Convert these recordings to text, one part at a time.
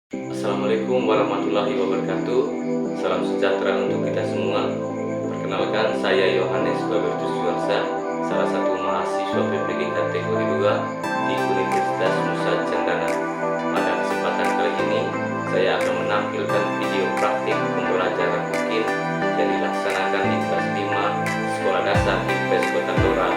Assalamualaikum warahmatullahi wabarakatuh. Salam sejahtera untuk kita semua. Perkenalkan, saya Yohanes Babertus Juarsa, salah satu mahasiswa PPG kategori 2 di Universitas Nusa Cendana. Pada kesempatan kali ini, saya akan menampilkan video praktik pembelajaran rutin yang dilaksanakan di kelas 5 Sekolah Dasar IPS Kota Blora,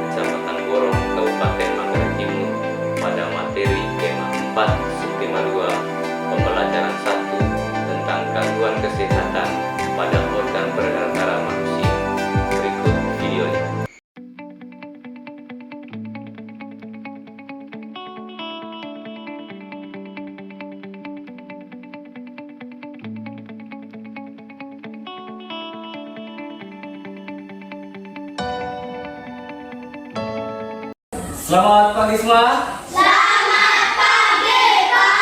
Kecamatan Borong, Kabupaten Manggarai Timur, pada materi tema 4 subtema 2 pembelajaran 1 tentang gangguan kesehatan pada organ peredaran darah manusia. Berikut videonya. Selamat pagi semua. Selamat pagi, Pak.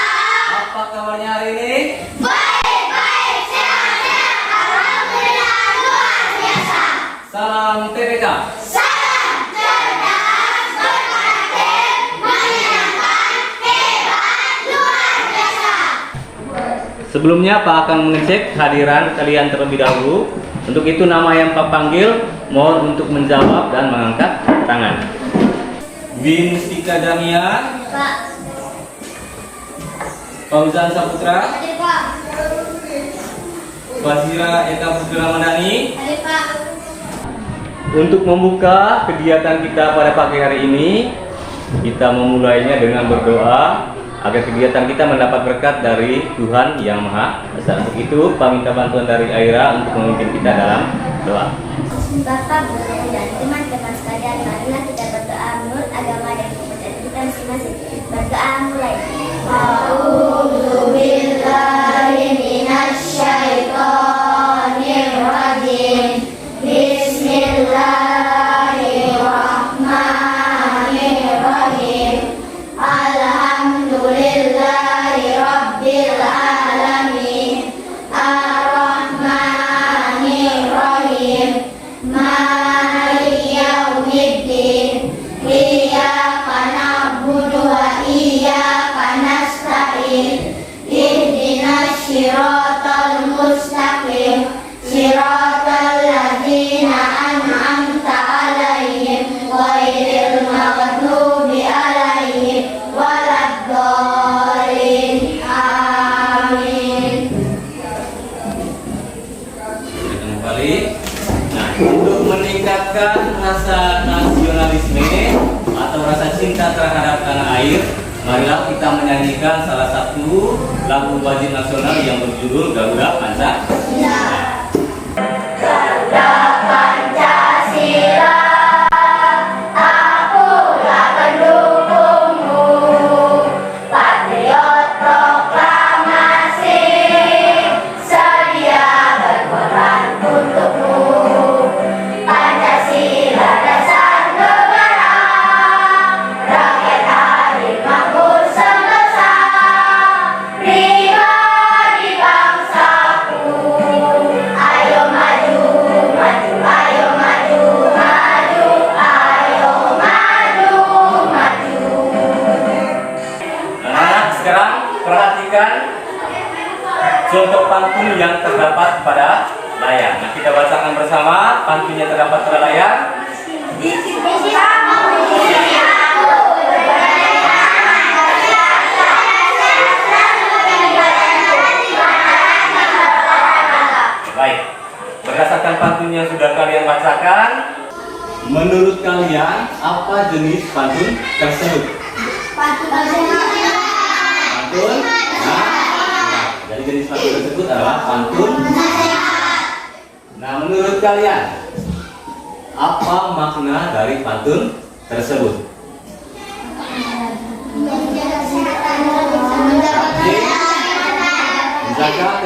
Apa kabarnya hari ini? Baik, sehat, alhamdulillah, luar biasa. Salam TPK. Salam cerdas, berkarakter, menyenangkan, hebat, luar biasa. Sebelumnya Pak akan mengecek kehadiran kalian terlebih dahulu. Untuk itu nama yang Pak panggil mohon untuk menjawab dan mengangkat tangan. Win Mustika Damian, Pak. Fauzan Saputra, Hadir, Pak. Basira Eka Putra Madani. Hadir, Pak. Untuk membuka kegiatan kita pada pagi hari ini, kita memulainya dengan berdoa agar kegiatan kita mendapat berkat dari Tuhan Yang Maha Esa. Untuk itu, Pak minta bantuan dari Aira untuk memimpin kita dalam doa. Bapak, Guru, dan teman-teman sekalian, marilah kita berdoa menurut agama dan kepercayaan kita masing-masing. Berdoa mulai. A'udzu billahi minasyaitonir rajim. Bismillahirrahmanirrahim. Alhamdulillahi rabbil alamin. Ar-Rahmanir-Rahim. Maliki yaumiddin. Iyyaka na'budu wa iyyaka nasta'in. Ihdinas siratal mustaqim. Siratal ladzina an'amta 'alaihim ghairil maghdubi 'alaihim waladdallin. Amin. Kembali. Nah, untuk meningkatkan rasa nasionalisme atau rasa cinta terhadap tanah air, marilah kita menyanyikan salah satu lagu wajib nasional yang berjudul Garuda Pancasila. Garuda Pancasila, akulah pendukungmu, patriot proklamasi, sedia berkorban untukmu. Pancasila dasar negara, rakyat adil makmur sentosa, pribadi bangsaku. Ayo maju, maju, ayo maju, maju, ayo maju, maju. Anak-anak, sekarang perhatikan contoh pantun yang terdapat pada layar. Nah, kita bacakan bersama pantunnya terdapat pada layar. Di sini kamu, di sini aku, Baik, berdasarkan pantun yang sudah kalian bacakan, menurut kalian apa jenis pantun tersebut? Pantun? Nah, jadi jenis pantun tersebut adalah pantun. Nah, menurut kalian apa makna dari pantun tersebut? Menjaga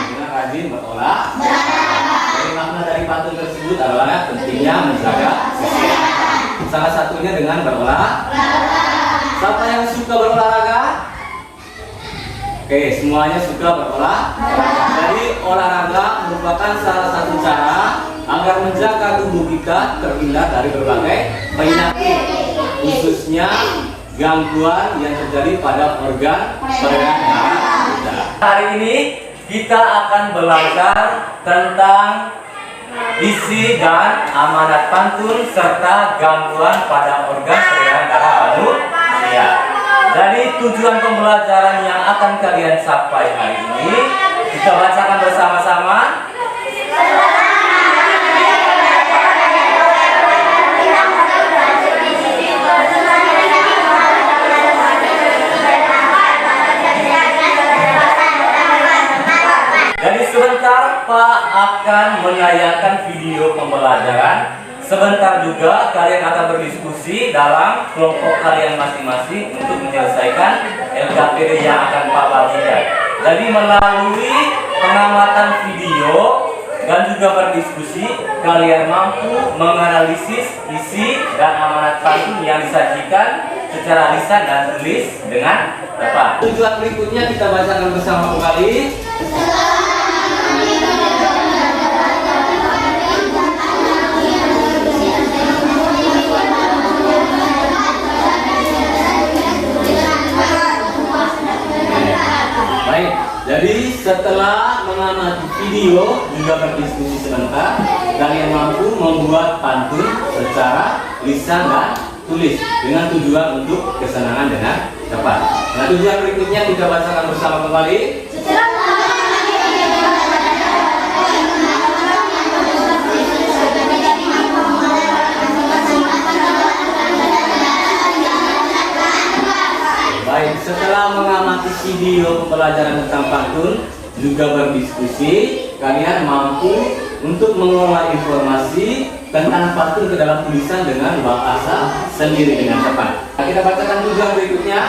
dengan rajin berolah. Jadi makna dari pantun tersebut adalah pentingnya menjaga kesehatan. Salah satunya dengan berolah. Siapa yang suka berolahraga? Oke, semuanya suka berolahraga. Jadi olahraga merupakan salah satu cara agar menjaga tubuh kita terhindar dari berbagai penyakit, khususnya gangguan yang terjadi pada organ peredaran darah kita. Hari ini kita akan belajar tentang isi dan amanat pantun serta gangguan pada organ peredaran darah manusia. Jadi tujuan pembelajaran yang akan kalian capai hari ini kita bacakan bersama-sama. Jadi sebentar Pak akan menayangkan video pembelajaran. Sebentar juga kalian akan berdiskusi dalam kelompok kalian masing-masing untuk menyelesaikan LKPD yang akan Pak bagikan. Jadi melalui pengamatan video dan juga berdiskusi, kalian mampu menganalisis isi dan amanat pantun yang disajikan secara lisan dan tulis dengan tepat. Tujuan berikutnya kita bacakan bersama kembali. Baik, jadi setelah mengamati video juga berdiskusi sebentar, kalian mampu membuat pantun secara lisan dan tulis dengan tujuan untuk kesenangan dengan tepat. Nah, tujuan berikutnya kita bacakan bersama kembali. Baik, setelah mengamati video pembelajaran tentang pantun juga berdiskusi, kalian mampu untuk mengelola informasi tentang pantun ke dalam tulisan dengan bahasa sendiri dengan tepat. Nah, kita bacakan tujuan berikutnya.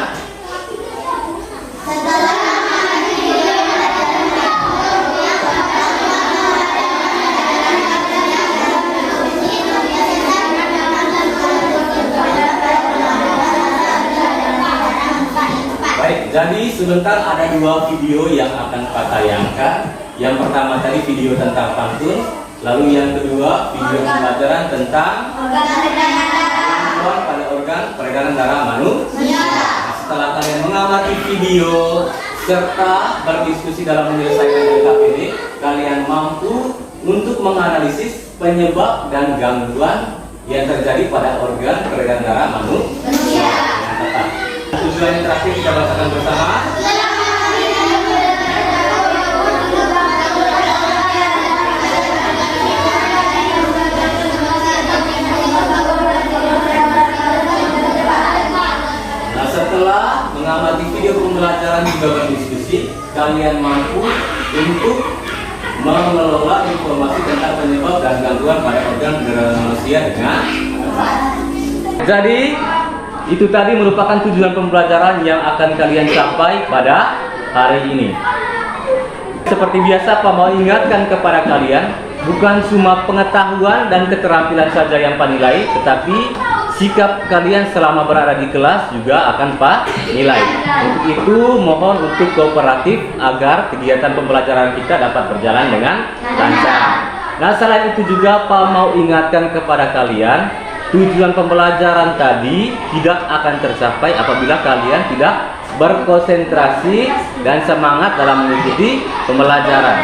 Baik, jadi sebentar ada dua video yang akan Pak tayangkan. Yang pertama tadi video tentang pantun, lalu yang kedua video pembelajaran tentang gangguan pada organ peredaran darah manusia. Nah, setelah kalian mengamati video serta berdiskusi dalam menyelesaikan LKPD, kalian mampu untuk menganalisis penyebab dan gangguan yang terjadi pada organ peredaran darah manusia. Tujuan yang terakhir kita bacakan bersama. Nah, setelah mengamati video pembelajaran juga berdiskusi, kalian mampu untuk mengelola informasi tentang penyebab dan gangguan pada organ peredaran manusia dengan tepat. Jadi itu tadi merupakan tujuan pembelajaran yang akan kalian capai pada hari ini. Seperti biasa, Pak mau ingatkan kepada kalian, bukan cuma pengetahuan dan keterampilan saja yang Pak nilai, tetapi sikap kalian selama berada di kelas juga akan Pak nilai. Untuk itu mohon untuk kooperatif agar kegiatan pembelajaran kita dapat berjalan dengan lancar. Nah, selain itu juga Pak mau ingatkan kepada kalian, tujuan pembelajaran tadi tidak akan tercapai apabila kalian tidak berkonsentrasi dan semangat dalam mengikuti pembelajaran.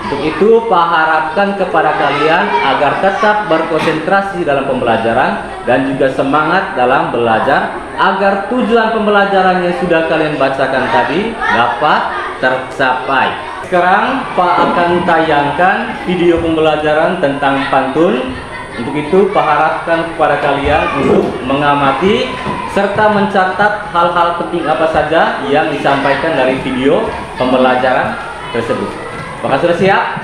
Untuk itu, Pak harapkan kepada kalian agar tetap berkonsentrasi dalam pembelajaran dan juga semangat dalam belajar agar tujuan pembelajaran yang sudah kalian bacakan tadi dapat tercapai. Sekarang Pak akan tayangkan video pembelajaran tentang pantun. Untuk itu, Pak harapkan kepada kalian untuk mengamati serta mencatat hal-hal penting apa saja yang disampaikan dari video pembelajaran tersebut. Apakah sudah siap?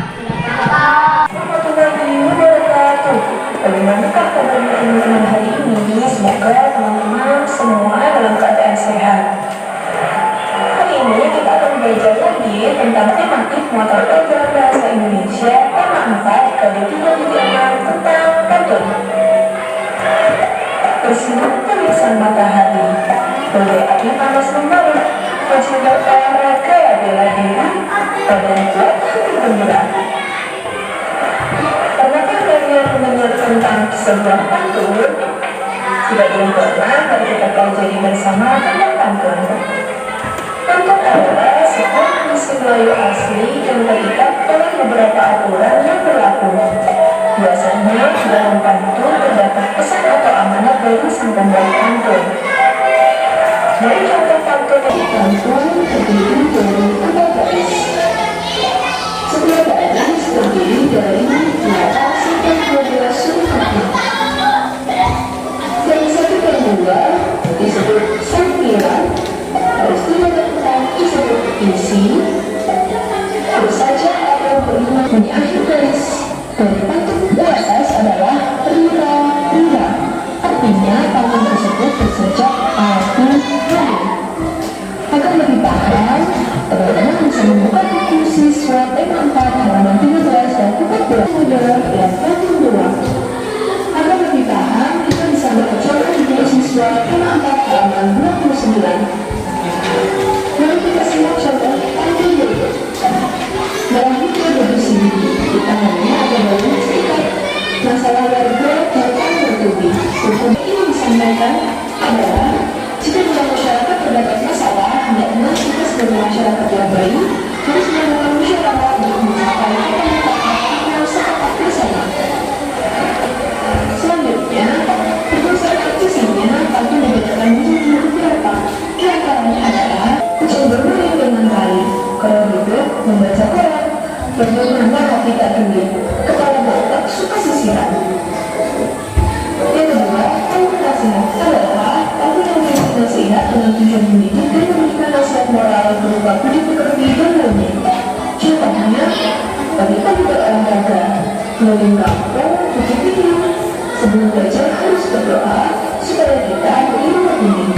Warahmatullahi wabarakatuh. Bagaimanakah kabarnya teman-teman hari ini? Semoga teman-teman semua dalam keadaan sehat. Hari ini kita akan belajar lagi tentang tematik mata pelajaran bahasa Indonesia tema 4 kode 3.6 tentang pantun. Bersinar tulisan matahari, boleh api panas membalut, masih berolahraga bela diri, badan kuat hati gembira. Pernahkah kalian mendengar tentang sebuah pantun? Tidak belum pernah, mari kita pelajari bersama tentang pantun. Pantun adalah sebuah puisi Melayu asli yang terikat oleh beberapa aturan yang berlaku. Biasanya dalam pantun terdapat pesan atau amanat dari sang pembawa pantun. Dari contoh pantun terdiri dari 4 baris. Setiap baris terdiri dari 8 sampai 12 huruf kata. Yang satu dan dua disebut sampiran, baris 3 dan 4 disebut isi. Terus saja ada yang berlima di akhir baris. Dari pantun ke atas adalah rira-rira. Artinya pantun tersebut bersejak aku hari. Agar lebih paham, teman-teman bisa membuka buku siswa tema 4 halaman 13 dan 14 model dan pantun 2. Agar lebih paham, kita bisa membaca di buku siswa tema 4 halaman 29. Lalu kita simak contoh pantun berikut. Dalam buku berisi di tangannya ada daun setikat. Masalah warga datang bertubi. Hukum ini disampaikan adalah jika dalam masyarakat terdapat masalah, hendaknya kita sebagai masyarakat yang baik harus melakukan musyawarah untuk mencapai kesepakatan yang sepakat bersama. Selanjutnya, berdasarkan isinya, pantun dibedakan menjadi beberapa. Di antaranya adalah kucing bermain dengan tali, kalau duduk membaca koran, bagaimana hati tak geli, kepala botak suka sisiran. Yang kedua, pantun nasihat adalah pantun yang berisi nasihat dengan tujuan mendidik dan memberikan nasihat moral berupa budi pekerti dan lainnya. Contohnya, pagi-pagi berolahraga, keliling kampung, cuci piring. Sebelum belajar harus berdoa supaya kita berilmu tinggi.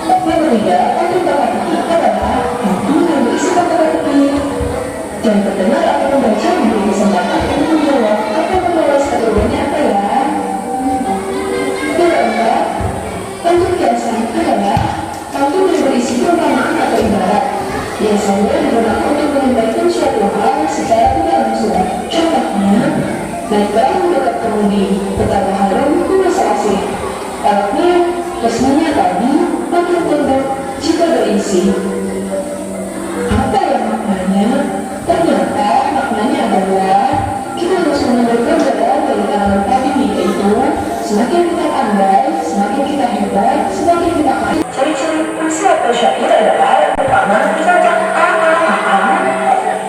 Yang ketiga, pantun teka-teki adalah pantun yang berisi teka-teki. Dan pendengar atau membaca diberi kesempatan untuk menjawab atau menulis keduanya apa ya. Yang keempat, pantun biasa adalah pantun yang berisi perumpamaan atau ibarat. Biasanya digunakan untuk menyampaikan suatu hal secara tidak langsung. Contohnya, naik barang dekat pengemudi, betapa harum memasak AC. Alatnya resminya tadi, pantun tembok jika berisi. Apa yang maknanya? Ternyata maknanya adalah kita harus mengambil pelajaran dari tanaman padi, yaitu semakin kita pandai, semakin kita hebat, semakin kita kaya. Ciri-ciri puisi atau syair adalah pertama, kita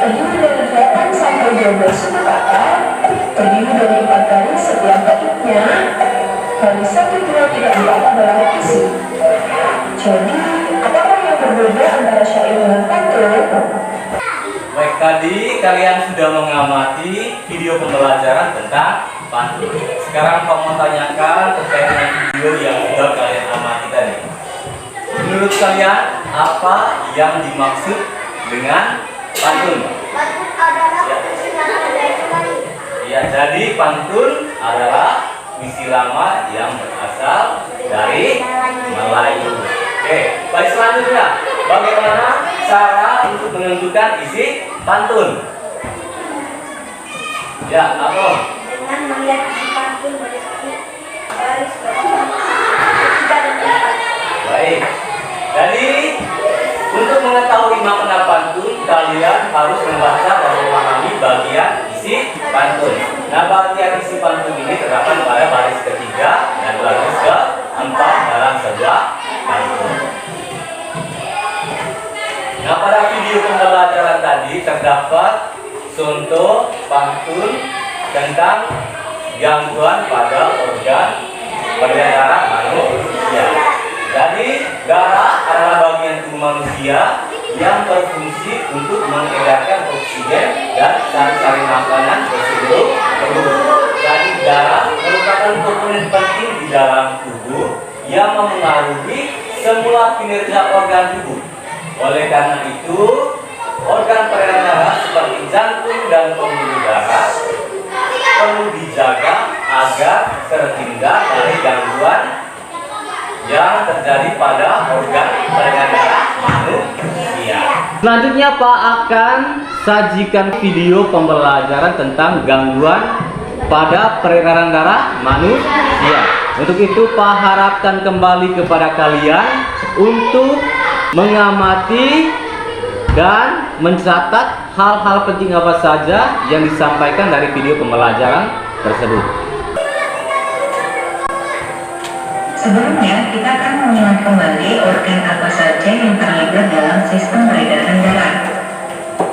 terdiri dari 8 sampai 12 suku kata, terdiri dari 4 baris setiap baitnya. Baris 1, 2, 3, 4 adalah isi. Jadi, apakah yang berbeda antara syair dengan pantun? Baik, tadi kalian sudah mengamati video pembelajaran tentang pantun. Sekarang kamu mau tanyakan terkait dengan video yang sudah kalian amati tadi. Menurut kalian, apa yang dimaksud dengan pantun? Pantun adalah puisi lama dari Melayu. Ya, jadi pantun adalah puisi lama yang berasal dari Melayu. Oke, baik, selanjutnya, bagaimana cara untuk menentukan isi pantun? Ya, apa? Dengan melihat isi pantun berisi baris pertama, ketiga dan keempat. Baik. Jadi, untuk mengetahui makna pantun, kalian harus membaca dan memahami bagian isi pantun. Nah, bagian isi pantun ini terdapat pada baris ketiga dan baris keempat dalam sebuah pantun. Nah, pada video pembelajaran tadi terdapat contoh pantun tentang gangguan pada organ peredaran manusia. Jadi, darah adalah bagian tubuh manusia yang berfungsi untuk mengedarkan oksigen dan sari-sari makanan ke seluruh tubuh. Jadi, darah merupakan komponen penting di dalam tubuh yang memengaruhi semua kinerja organ tubuh. Oleh karena itu, organ peredaran darah seperti jantung dan pembuluh darah perlu dijaga agar terhindar dari gangguan yang terjadi pada organ peredaran darah manusia. Selanjutnya Pak akan sajikan video pembelajaran tentang gangguan pada peredaran darah manusia. Ya, untuk itu Pak harapkan kembali kepada kalian untuk mengamati dan mencatat hal-hal penting apa saja yang disampaikan dari video pembelajaran tersebut. Sebelumnya, kita akan mengingat kembali organ apa saja yang terlibat dalam sistem peredaran darah.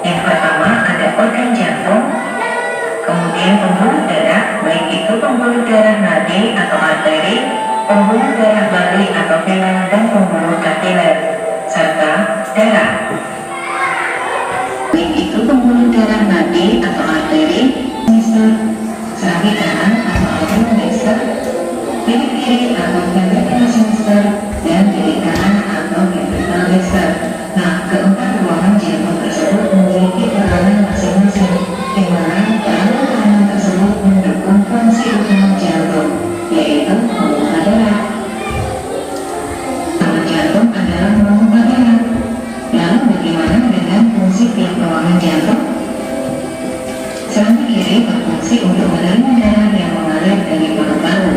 Yang pertama ada organ jantung, kemudian pembuluh darah, baik itu pembuluh darah nadi atau arteri, pembuluh darah balik atau vena, dan pembuluh kapiler, serta darah. Baik itu pembuluh darah nadi atau arteri, misal serangan kanan atau arteri laser, bilik kiri atau ventricular sinister, dan bilik kanan atau ventricular laser. Nah, keempat ruangan jantung tersebut memiliki peranan masing-masing, di mana peranan tersebut mendukung fungsi utama jantung, yaitu memompa darah. Kalau jantung adalah memompa darah, lalu bagaimana dengan fungsi tiap ruangan jantung? Serangan kiri berfungsi untuk menerima darah yang mengalir dari paru-paru,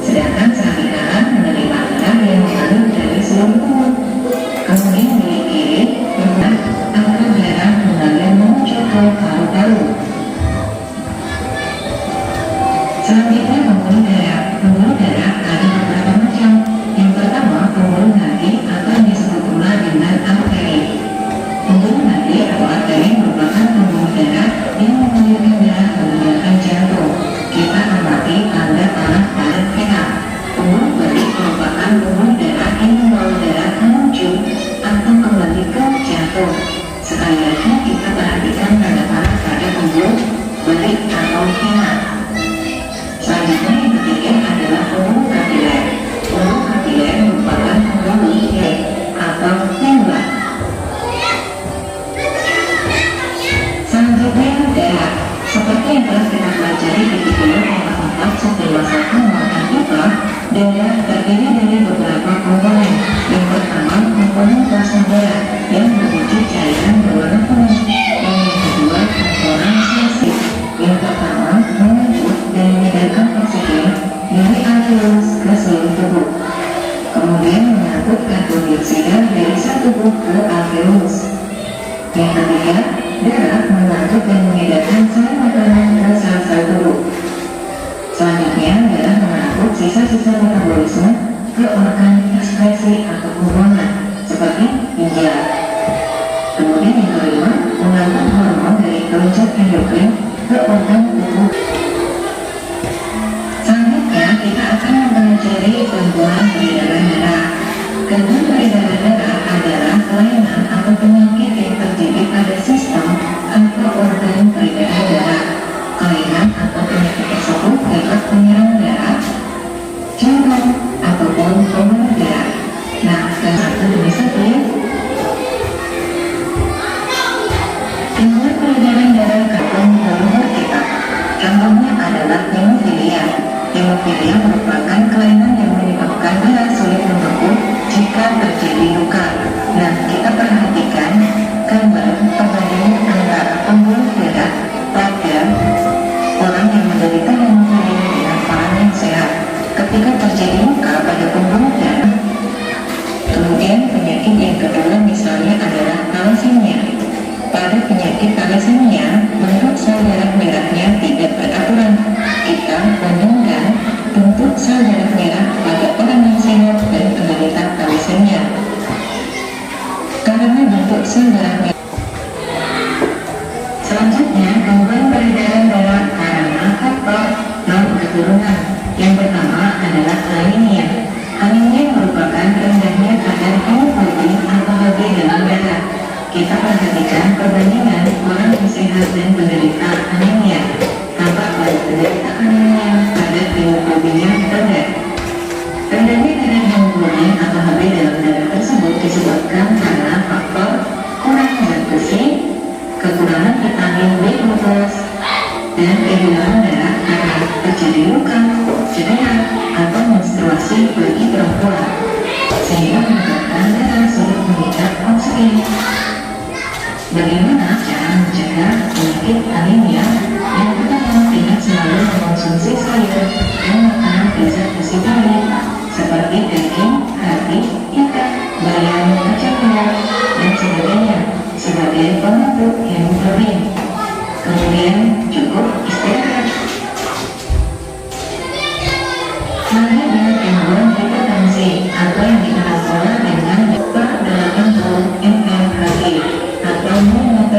sedangkan serangan kanan menerima darah yang mengalir dari seluruh tubuh. Kemudian bilik kiri bergerak agar darah mengalir menuju ke paru-paru. Selanjutnya pembuluh darah. Pembuluh darah ada beberapa macam. Yang pertama pembuluh nadi atau yang disebut pula dengan arteri. Pembuluh nadi atau arteri merupakan pembuluh darah yang mengalirkan darah ke belakang jantung. Kita amati tanda panah pada vena. Pembuluh balik merupakan pembuluh darah yang membawa darah menuju atau kembali ke jantung. Sekali lagi kita perhatikan tanda panah pada pembuluh balik atau vena. Selanjutnya yang ketiga adalah pembuluh kapiler. Pembuluh kapiler merupakan pembuluh atau tembak. Selanjutnya darah. Seperti yang telah kita pelajari di video 4.1 nomor 4, darah terdiri dari beberapa komponen. Yang pertama komponen plasma darah yang berwujud cairan berwarna kuning, dan yang kedua komponen sel. Yang pertama mengangkut dan mengedarkan oksigen dari alveolus ke seluruh tubuh, kemudian mengangkut karbon dioksida dari sel tubuh ke alveolus. Yang ketiga, darah mengangkut dan mengedarkan sel makanan ke sel-sel tubuh. Selanjutnya, darah mengangkut sisa-sisa metabolisme ke organ ekskresi atau pembuangan, seperti ginjal. Kemudian yang kelima, mengangkut hormon dari kelenjar endokrin ke organ tubuh. Selanjutnya, kita akan mempelajari gangguan peredaran darah. Gangguan peredaran darah adalah kelainan atau penyakit yang terjadi pada sistem atau organ peredaran darah. Kelainan atau penyakit tersebut dapat menyerang darah, jantung, ataupun pembuluh darah. Nah, satu demi satu ya. Gangguan peredaran darah gabung berumur kita. Contohnya adalah hemofilia. Hemofilia merupakan kelainan yang menyebabkan darah sulit membeku jika terjadi luka. Nah, kita perhatikan gambar perbandingan antara pembuluh darah pada orang yang menderita hemofilia dengan orang yang sehat. Ketika terjadi luka pada pembuluh darah, kemudian penyakit yang kedua misalnya adalah thalassemia. Pada penyakit thalassemia, bentuk sel darah merahnya tidak beraturan. Kita bandingkan bentuk sel darah merah pada orang yang sehat dan penderita thalassemia. Karena bentuk sel darah merah. Selanjutnya, gangguan peredaran darah karena faktor non-keturunan. Yang pertama adalah anemia. Anemia merupakan rendahnya kadar hemoglobin atau Hb dalam darah. Kita perhatikan perbandingan orang yang sehat dan penderita anemia. Tampak pada penderita anemia kadar hemoglobinnya rendah. Rendahnya kadar hemoglobin atau Hb dalam darah tersebut disebabkan karena faktor kurang zat besi, kekurangan vitamin B12, dan kehilangan darah karena terjadi luka, cedera, atau menstruasi bagi perempuan, sehingga menyebabkan darah sulit mengikat oksigen. Bagaimana cara mencegah penyakit anemia? Yang pertama, ingat selalu mengonsumsi sayur dan makanan zat besi lain seperti daging, hati, ikan, bayam, kacang merah, dan sebagainya sebagai pembentuk hemoglobin. Kemudian cukup istirahat. Menghina gangguan hipertensi atau yang dikenal pula dengan 80 mmHg atau ml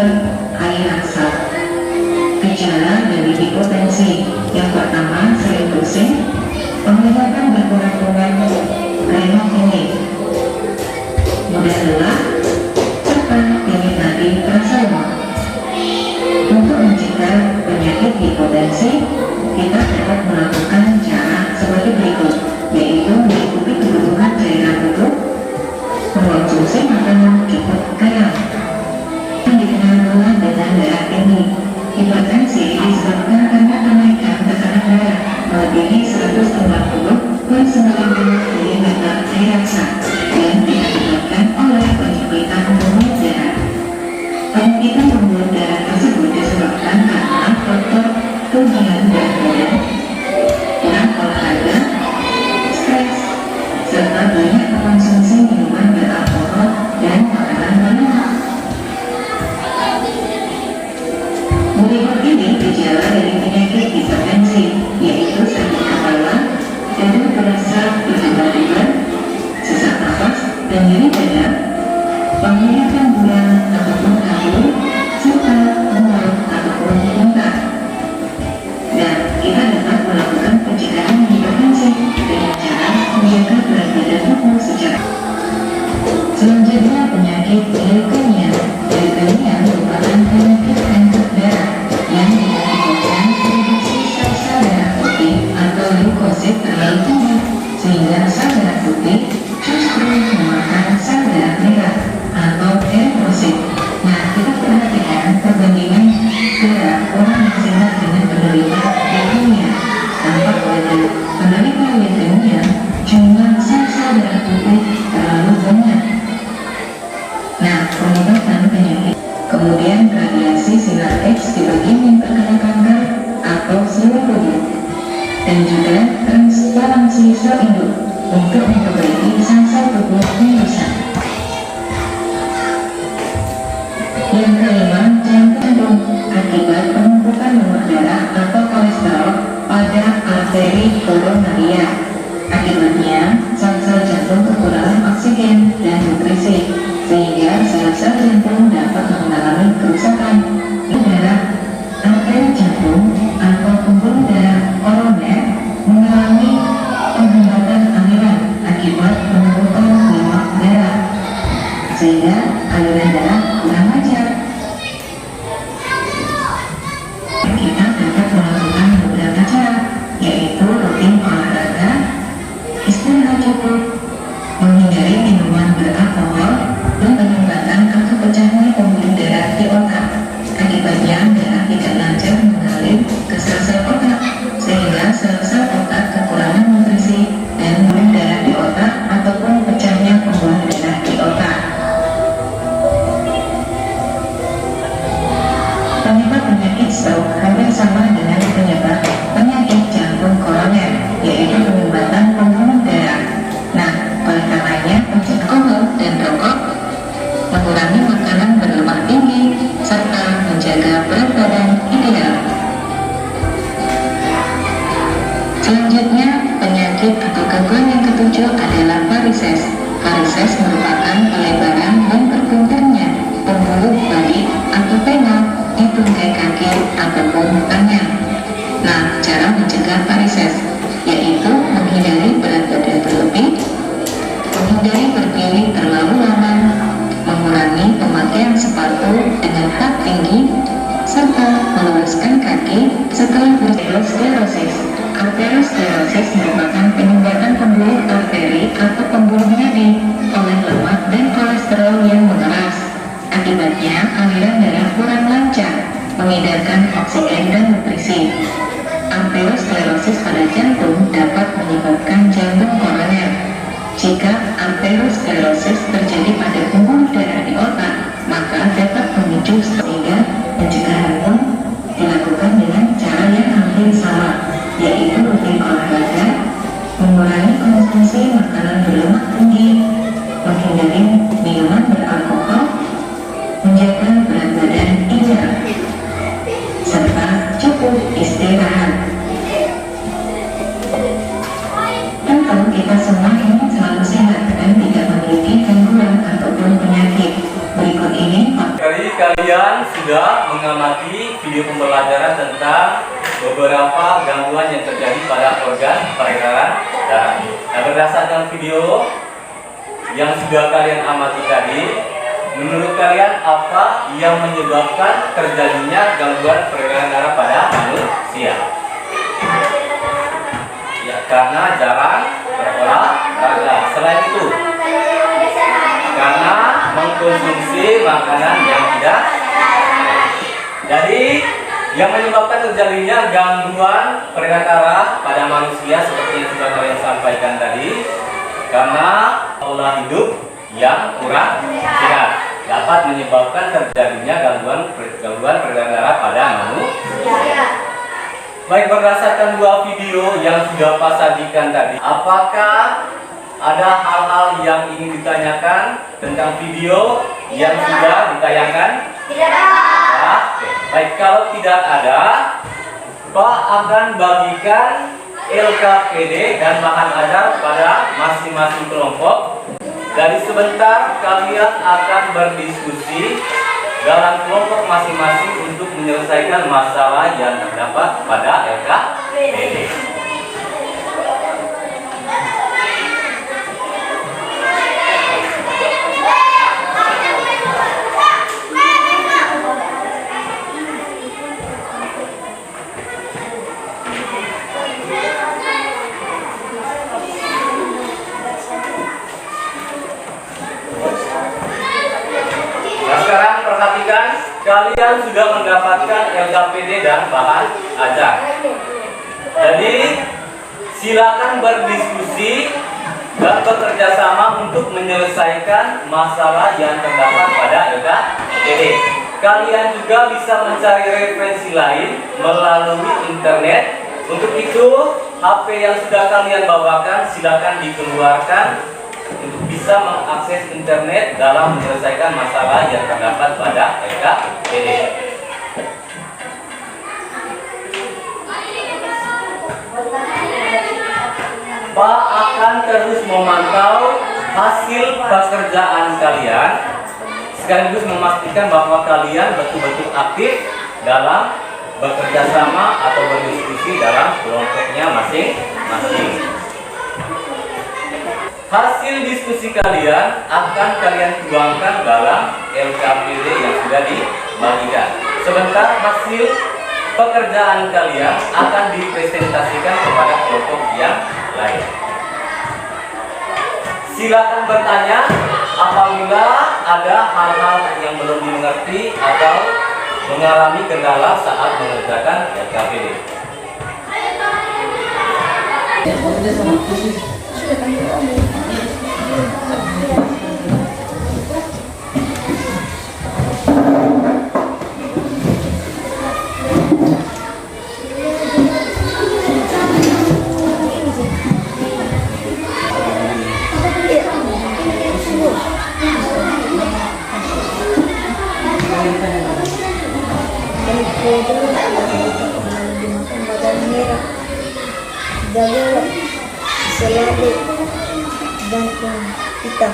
air asap. Gejala dari hipotensi yang pertama sering pusing, penglihatan berkurang-kurang, remuk-remuk, mudah lelah, serta nyeri nadi terasa lemah. Untuk mencegah penyakit hipotensi, kita dapat melakukan cara sebagai berikut, yaitu mengikuti kebutuhan cairan tubuh, mengonsumsi makanan cukup garam, yang dikenal pula dengan darah tinggi. Hipertensi disebabkan karena kenaikan tekanan darah melebihi 150/90 mm air aksa dan diakibatkan oleh penyempitan pembuluh darah. Penyempitan pembuluh darah tersebut disebabkan karena faktor kelebihan berat badan, kurang olahraga, stres, serta banyak mengkonsumsi minuman beralkohol dan makanan berlemak. Berikut ini gejala dari penyakit hipertensi, yaitu sakit kepala, dada berasa berdebar-debar, sesak nafas, dan nyeri dada, penglihatan buram ataupun kabur, serta mual ataupun muntah. Dan kita dapat melakukan pencegahan hipertensi dengan cara menjaga berat badan tubuh secara. Selanjutnya penyakit leukemia. Leukemia merupakan penyakit kanker darah yang diakibatkan produksi sel-sel darah putih atau leukosit terlalu tinggi sehingga sel darah putih justru memakan sel darah merah atau eritrosit. Nah, kita perhatikan perbandingan darah orang yang sehat dengan penderita leukemia. Tampak pada penderita leukemia jumlah sel-sel darah putih terlalu banyak. Nah, pengobatan penyakit. Kemudian radiasi sinar X di bagian yang terkena kanker atau seluruh tubuh, dan juga transplantasi sel induk untuk memperbaiki sel-sel tubuh yang rusak. Yang kelima, jantung akibat penumpukan lemak darah atau kolesterol pada arteri koronaria. Akibatnya, sel-sel jantung kekurangan oksigen dan nutrisi, sehingga sel-sel jantung dapat mengalami kerusakan. Darah, arteri jantung atau pembuluh darah koroner mengalami penghembatan aliran akibat penumpukan lemak darah, sehingga aliran darah kurang lancar. Kita dapat melakukan beberapa cara, yaitu rutin olahraga, istirahat cukup, menghindari minuman beralkohol, dan penyumbatan atau pecahnya pembuluh darah di otak. Akibatnya darah tidak lancar mengalir ke sel-sel otak, sehingga sel-sel otak kekurangan nutrisi dan pembuluh darah di otak ataupun pecahnya pembuluh darah di otak. Penyebab penyakit stroke hampir sama dengan penyebab penyakit jantung koroner, yaitu penyumbatan pembuluh darah. Nah, oleh karenanya mencegah alkohol dan rokok, mengurangi makanan berlemak tinggi, serta menjaga berat badan ideal. Selanjutnya, penyakit atau gangguan yang ketujuh adalah varises. Varises merupakan pelebaran dan berbenturnya pembuluh balik atau pena di tungkai kaki ataupun tangan. Nah, cara mencegah varises yaitu menghindari berat badan berlebih, menghindari berdiri terlalu lama, mengurangi pemakaian sepatu dengan hak tinggi, serta meluruskan kaki setelah arteriosklerosis. Arteriosklerosis merupakan penyumbatan pembuluh arteri atau pembuluh nadi oleh lemak dan kolesterol yang mengeras. Akibatnya aliran darah kurang lancar, mengedarkan oksigen dan nutrisi. Arteriosklerosis pada jantung dapat menyebabkan jantung koroner. Jika arteriosklerosis terjadi pada pembuluh darah di otak, maka dapat memicu stroke. Sehingga pencegahan pun dilakukan dengan cara yang hampir sama, yaitu rutin olahraga, mengurangi konsumsi makanan berlemak tinggi, menghindari minuman beralkohol, menjaga berat badan ideal, serta cukup istirahat. Tentu kita semua ingin selalu sehat dan tidak memiliki gangguan ataupun penyakit. Berikut ini Jadi kalian sudah mengamati video pembelajaran tentang beberapa gangguan yang terjadi pada organ peredaran darah. Nah, berdasarkan video yang sudah kalian amati tadi, menurut kalian apa yang menyebabkan terjadinya gangguan peredaran darah pada manusia? Ya, karena jarang berolahraga. Selain itu, karena mengkonsumsi makanan yang tidak. Jadi yang menyebabkan terjadinya gangguan peredaran darah pada manusia seperti yang sudah kalian sampaikan tadi, karena pola hidup yang kurang sehat dapat menyebabkan terjadinya gangguan peredaran darah pada manusia. Baik, berdasarkan dua video yang sudah Pak sajikan tadi, apakah ada hal-hal yang ingin ditanyakan tentang video yang sudah ditayangkan? Tidak ada. Oke. Baik, kalau tidak ada, Pak akan bagikan LKPD dan bahan ajar pada masing-masing kelompok. Dari sebentar kalian akan berdiskusi dalam kelompok masing-masing untuk menyelesaikan masalah yang terdapat pada LKPD. Sekarang perhatikan, kalian sudah mendapatkan LKPD dan bahan ajar. Jadi silakan berdiskusi dan bekerja sama untuk menyelesaikan masalah yang terdapat pada LKPD. Kalian juga bisa mencari referensi lain melalui internet. Untuk itu, HP yang sudah kalian bawakan silakan dikeluarkan untuk bisa mengakses internet dalam menyelesaikan masalah yang terdapat pada LKPD. Pak akan terus memantau hasil pekerjaan kalian sekaligus memastikan bahwa kalian betul-betul aktif dalam bekerja sama atau berdiskusi dalam kelompoknya masing-masing. Hasil diskusi kalian akan kalian tuangkan dalam LKPD yang sudah dibagikan. Sebentar hasil pekerjaan kalian akan dipresentasikan kepada kelompok yang lain. Silakan bertanya apabila ada hal-hal yang belum dimengerti atau mengalami kendala saat mengerjakan LKPD. Jaga selalu jantung kita,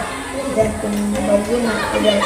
jantung bagian tidak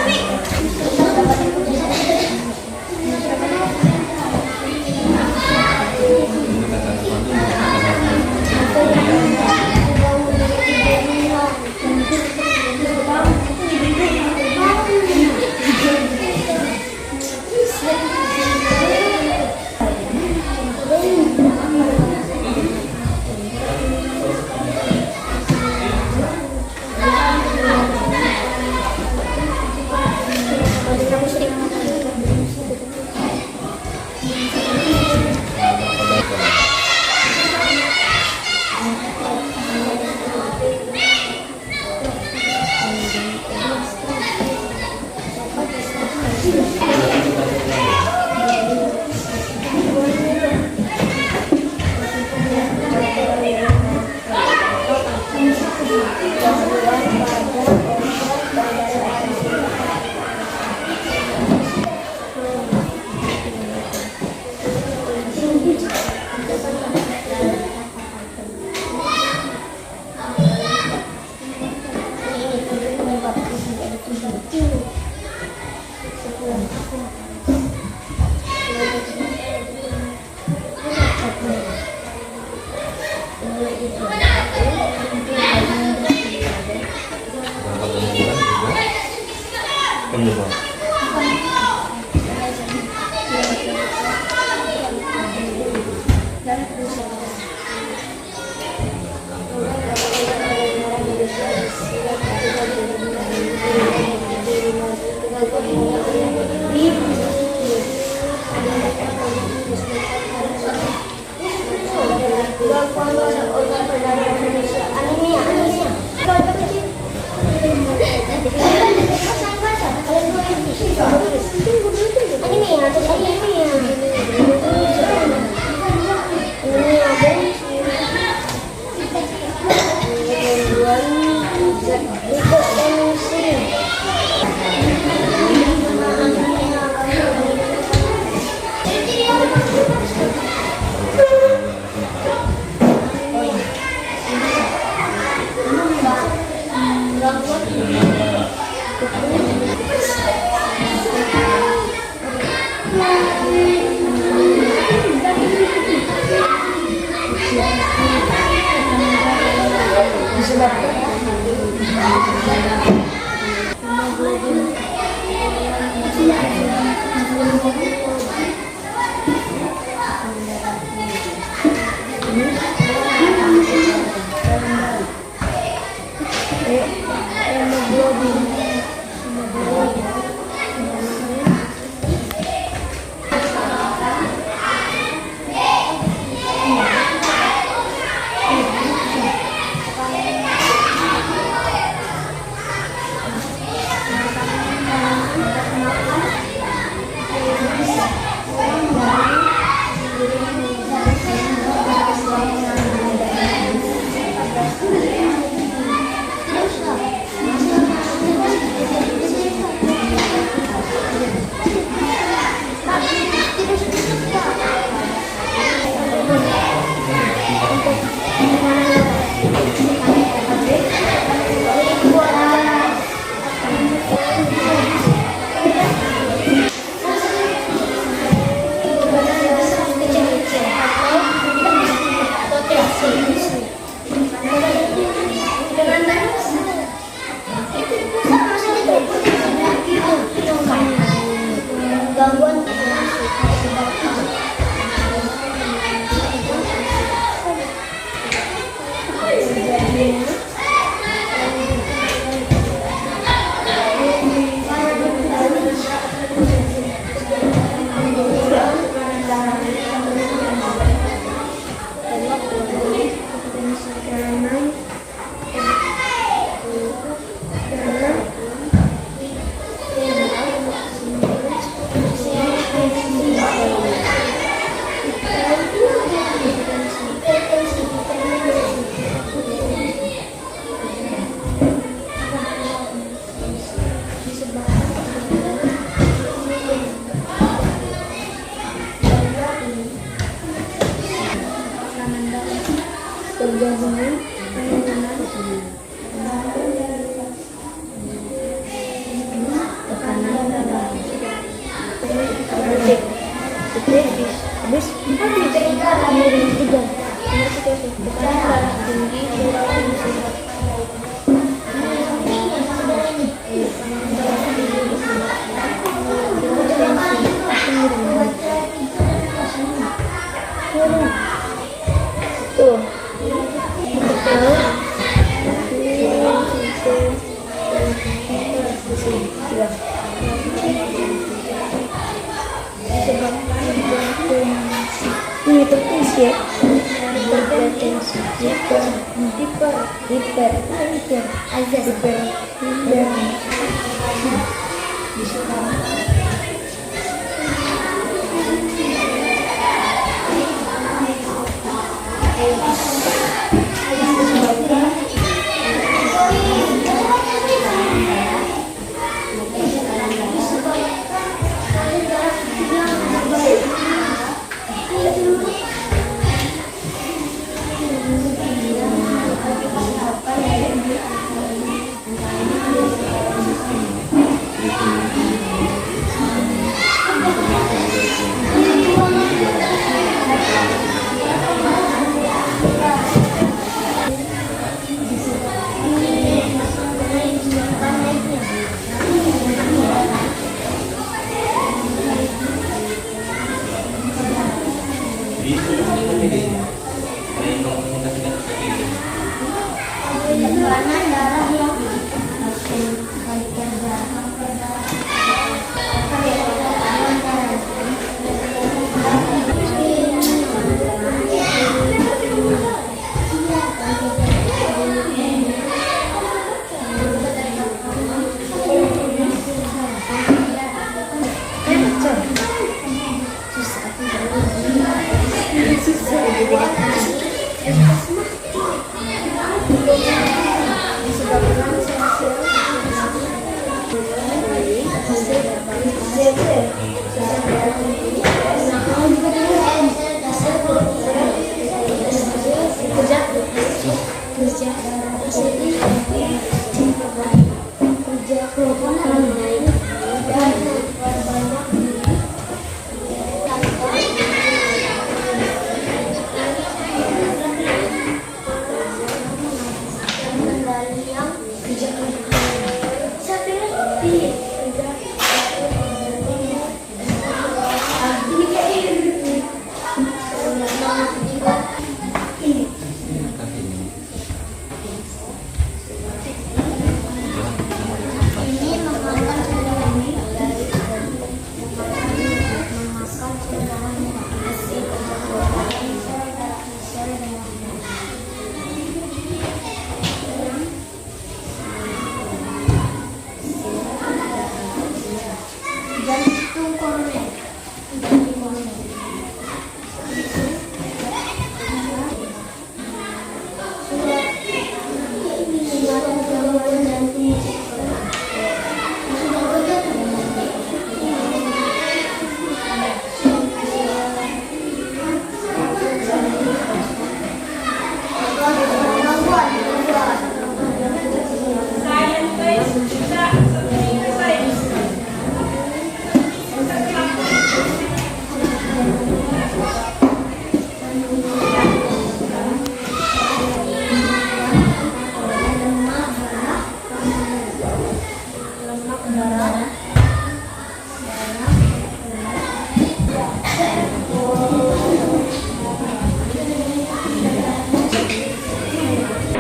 Penyebab.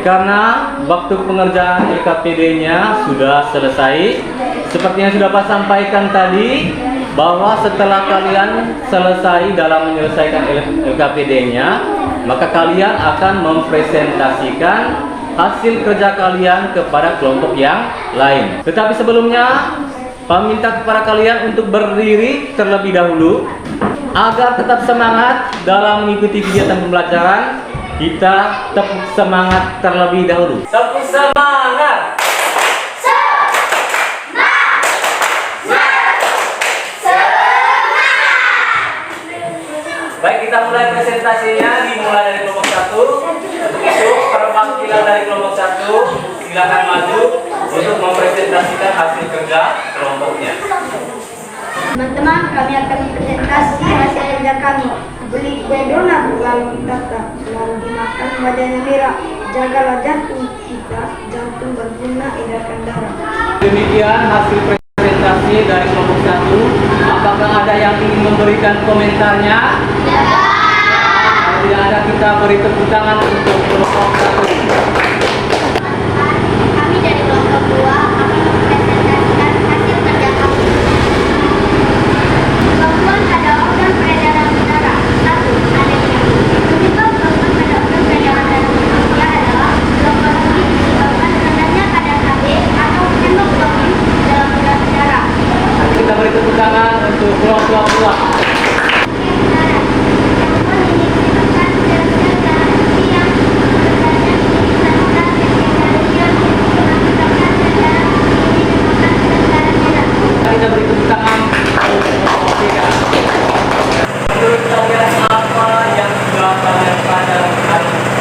Karena waktu pengerjaan LKPD-nya sudah selesai, seperti yang sudah Pak sampaikan tadi, bahwa setelah kalian selesai dalam menyelesaikan LKPD-nya, maka kalian akan mempresentasikan hasil kerja kalian kepada kelompok yang lain. Tetapi sebelumnya, Pak minta kepada kalian untuk berdiri terlebih dahulu agar tetap semangat dalam mengikuti kegiatan pembelajaran. Kita tepuk semangat terlebih dahulu. Tepuk semangat. Baik, kita mulai presentasinya. Dimulai dari kelompok 1. Untuk perwakilan dari kelompok 1, silakan maju untuk mempresentasikan hasil kerja kelompoknya. Teman-teman, kami akan presentasi hasil kerja kami. Beli kue donat lalu ditata, lalu dimakan badannya merah. Jagalah jantung kita, jantung berguna edarkan darah. Demikian hasil presentasi dari kelompok 1. Apakah ada yang ingin memberikan komentarnya? Kalau tidak ada, kita beri tepuk tangan untuk kelompok 1. Kami dari kelompok 2 akan mempresentasikan hasil kerja kami. Kemampuan pada organ peredaran darah. 1. Anemia. Penyebab kemampuan pada organ peredaran darah manusia adalah gelombang tinggi disebabkan rendahnya kadar Hb atau hemoglobin dalam darah. Kita beri tepuk tangan untuk kelompok 2. Kita beri tepuk tangan untuk kelompok 3. Menurut kalian apa yang sudah kalian pelajari hari ini?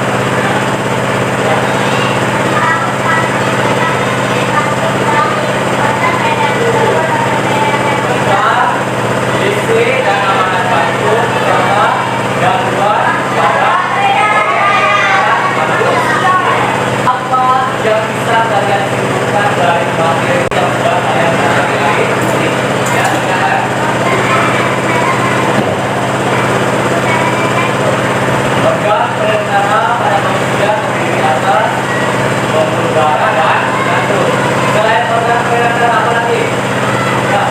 Tentang isi dan amanat batu serta gangguan pada manusia. Apa yang bisa kalian simpulkan dari materi yang sudah kalian pelajari hari ini? Ya, silakan. Organ peredaran pada manusia terdiri atas pembuluh darah dan jantung. Selain organ peredaran apa lagi? Ya.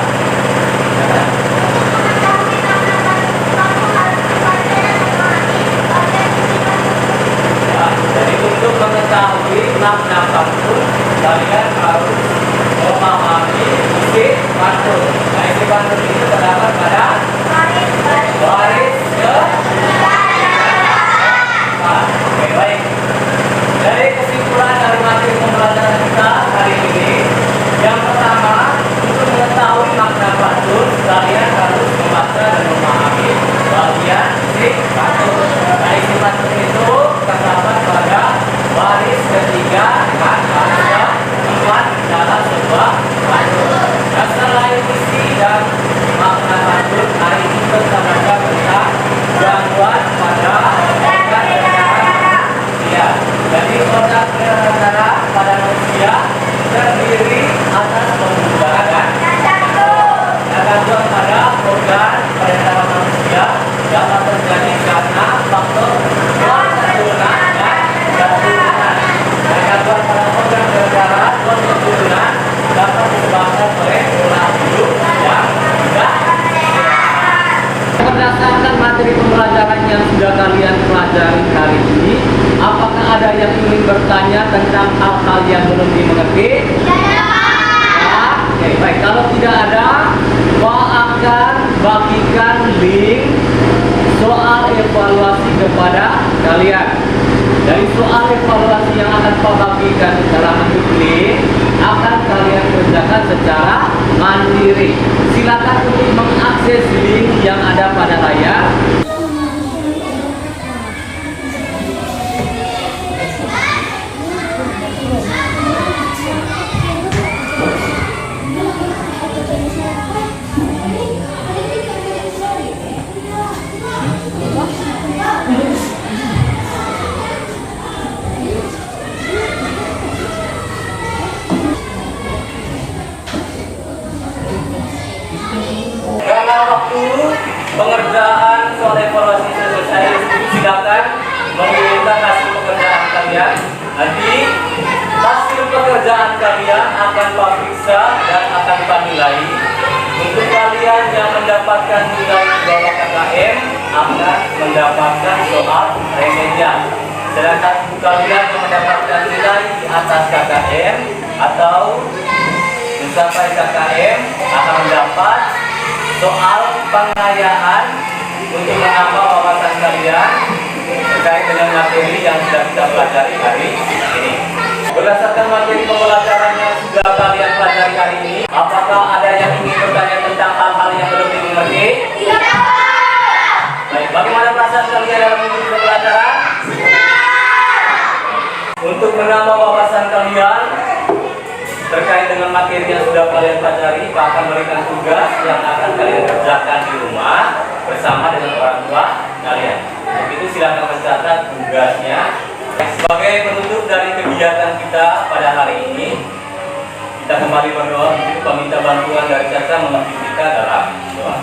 Ya, jadi untuk mengetahui makna pantun, kalian harus memahami isi pantun. Nah, isi pantun itu terdapat pada baris ke. Oke, baik. Dari kesimpulan dari materi pembelajaran kita hari ini, yang pertama, untuk mengetahui makna pantun, kalian harus membaca dan memahami bagian isi pantun. Nah, isi pantun itu terdapat pada baris ke link soal evaluasi kepada kalian. Dari soal evaluasi yang akan Papa bagikan dalam bentuk link akan kalian kerjakan secara mandiri. Silakan untuk mengakses link yang ada pada layar. Karena waktu pengerjaan soal evaluasi selesai, silakan mengirimkan hasil pekerjaan kalian. Nanti hasil pekerjaan kalian akan Pak periksa dan akan Pak nilai. Untuk kalian yang mendapatkan nilai di bawah KKM akan mendapatkan soal remedial. Sedangkan untuk kalian yang mendapatkan nilai di atas KKM atau mencapai KKM akan mendapat soal pengayaan untuk menambah wawasan kalian terkait dengan materi yang sudah kita pelajari hari ini. Berdasarkan materi pembelajaran yang sudah kalian pelajari hari ini, apakah ada yang ingin bertanya tentang hal-hal yang belum dimengerti? Tidak. Baik, bagaimana perasaan kalian dalam mengikuti pembelajaran? Untuk menambah wawasan kalian terkait dengan materi yang sudah kalian pelajari, Pak akan memberikan tugas yang akan kalian kerjakan di rumah bersama dengan orang tua kalian. Untuk itu silakan mencatat tugasnya. Sebagai penutup dari kegiatan kita pada hari ini, kita kembali berdoa untuk meminta bantuan dari Caca menuntut kita dalam doa.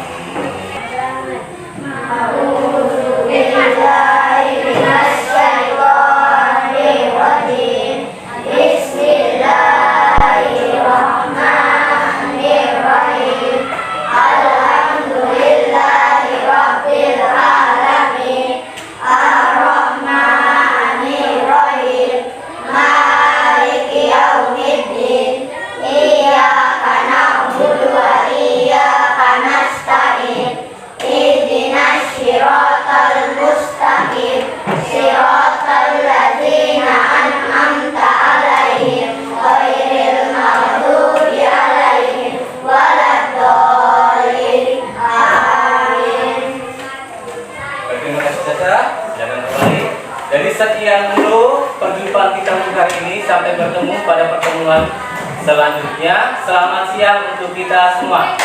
Jadi sekian dulu perjumpaan kita untuk hari ini. Sampai bertemu pada pertemuan selanjutnya. Selamat siang untuk kita semua.